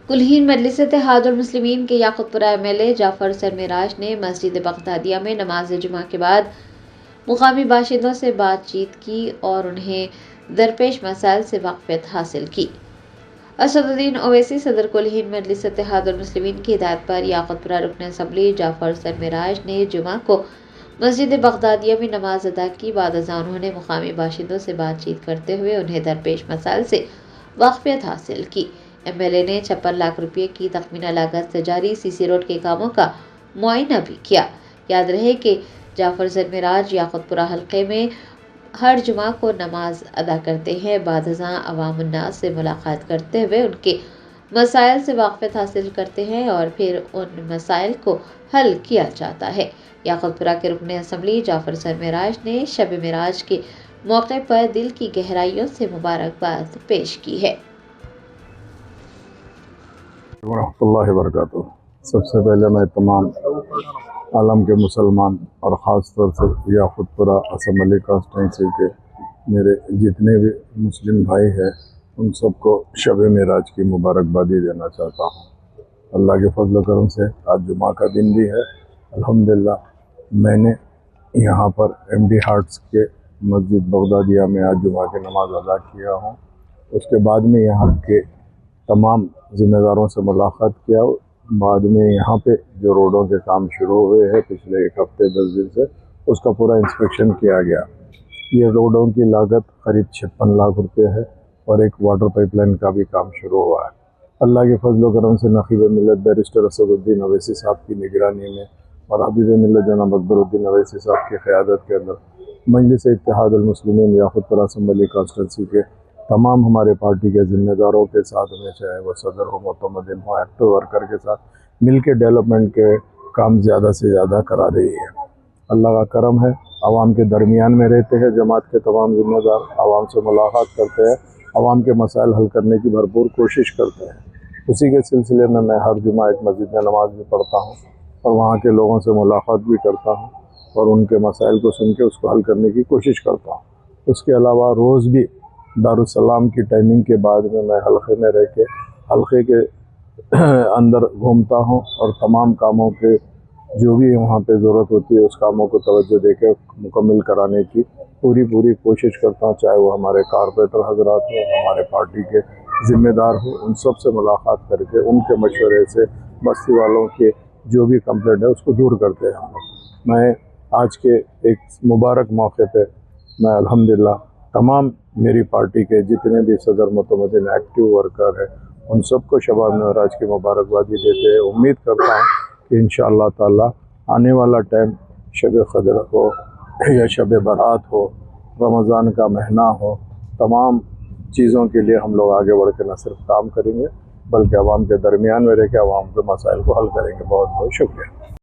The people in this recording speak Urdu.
کلہین مجلس اتحاد المسلمین کے یاقوت پورہ MLA جعفر سرمراج نے مسجد بغدادیہ میں نماز جمعہ کے بعد مقامی باشندوں سے بات چیت کی اور انہیں درپیش مسائل سے واقفیت حاصل کی۔ اسد الدین اویسی صدر کلہین مجلس اتحاد المسلمین کی ہدایت پر یاقوت پورہ رکن اسمبلی جعفر سرمراج نے جمعہ کو مسجد بغدادیہ میں نماز ادا کی۔ بعد ازاں انہوں نے مقامی باشندوں سے بات چیت کرتے ہوئے انہیں درپیش مسائل سے واقفیت حاصل کی۔ MLA نے 56 لاکھ روپے کی تخمینہ لاگت سے جاری CC روڈ کے کاموں کا معائنہ بھی کیا۔ یاد رہے کہ جعفر سرمراج یاقوت پورہ حلقے میں ہر جمعہ کو نماز ادا کرتے ہیں۔ بعد ازاں عوام الناس سے ملاقات کرتے ہوئے ان کے مسائل سے واقفیت حاصل کرتے ہیں اور پھر ان مسائل کو حل کیا جاتا ہے۔ یاقوت پورہ کے رکن اسمبلی جعفر سرمراج نے شب معراج کے موقع پر دل کی گہرائیوں سے مبارکباد پیش کی ہے۔ ورحمۃ اللہ وبرکاتہ۔ سب سے پہلے میں تمام عالم کے مسلمان اور خاص طور سے یاقوت پورہ اسمبلی کانسٹیٹنسی کے میرے جتنے بھی مسلم بھائی ہیں ان سب کو شب معراج کی مبارکبادی دینا چاہتا ہوں۔ اللہ کے فضل و کرم سے آج جمعہ کا دن بھی ہے۔ الحمدللہ میں نے یہاں پر MD ہارٹس کے مسجد بغدادیہ میں آج جمعہ کی نماز ادا کیا ہوں۔ اس کے بعد میں یہاں کے تمام ذمہ داروں سے ملاقات کیا۔ بعد میں یہاں پہ جو روڈوں کے کام شروع ہوئے ہیں پچھلے ایک ہفتے 10 دن سے اس کا پورا انسپیکشن کیا گیا۔ یہ روڈوں کی لاگت قریب 56 لاکھ روپے ہے اور ایک واٹر پائپ لائن کا بھی کام شروع ہوا ہے۔ اللہ کے فضل و کرم سے نقیب ملت بیرسٹر اسد الدین اویسی صاحب کی نگرانی میں اور حبیب ملت جناب اکبر الدین اویسی صاحب کی قیادت کے اندر مجلس اتحاد المسلمین یاقوت پورہ اسمبلی کانسٹیٹنسی کے تمام ہمارے پارٹی کے ذمہ داروں کے ساتھ میں چاہے وہ صدر ہو، معتمدین ہو، ایکٹیو ورکر کے ساتھ مل کے ڈیولپمنٹ کے کام زیادہ سے زیادہ کرا رہی ہے۔ اللہ کا کرم ہے، عوام کے درمیان میں رہتے ہیں جماعت کے تمام ذمہ دار، عوام سے ملاقات کرتے ہیں، عوام کے مسائل حل کرنے کی بھرپور کوشش کرتے ہیں۔ اسی کے سلسلے میں ہر جمعہ ایک مسجد میں نماز بھی پڑھتا ہوں اور وہاں کے لوگوں سے ملاقات بھی کرتا ہوں اور ان کے مسائل کو سن کے اس کو حل کرنے کی کوشش کرتا ہوں۔ اس کے علاوہ روز بھی دارالسلام کی ٹائمنگ کے بعد میں حلقے میں رہ کے حلقے کے اندر گھومتا ہوں اور تمام کاموں کے جو بھی وہاں پہ ضرورت ہوتی ہے اس کاموں کو توجہ دے کے مکمل کرانے کی پوری کوشش کرتا ہوں، چاہے وہ ہمارے کارپوریٹر حضرات ہوں، ہمارے پارٹی کے ذمہ دار ہوں، ان سب سے ملاقات کر کے ان کے مشورے سے بستی والوں کے جو بھی کمپلینٹ ہے اس کو دور کرتے ہیں ہم لوگ۔ میں آج کے ایک مبارک موقع پہ میں الحمدللہ تمام میری پارٹی کے جتنے بھی صدر معتمدین ایکٹیو ورکر ہیں ان سب کو شب معراج کی مبارکبادی دیتے ہیں۔ امید کرتا ہوں کہ انشاءاللہ تعالی آنے والا ٹائم شب قدر ہو یا شب برات ہو، رمضان کا مہینہ ہو، تمام چیزوں کے لیے ہم لوگ آگے بڑھ کے نہ صرف کام کریں گے بلکہ عوام کے درمیان میں رہ کے عوام کے مسائل کو حل کریں گے۔ بہت بہت شکریہ۔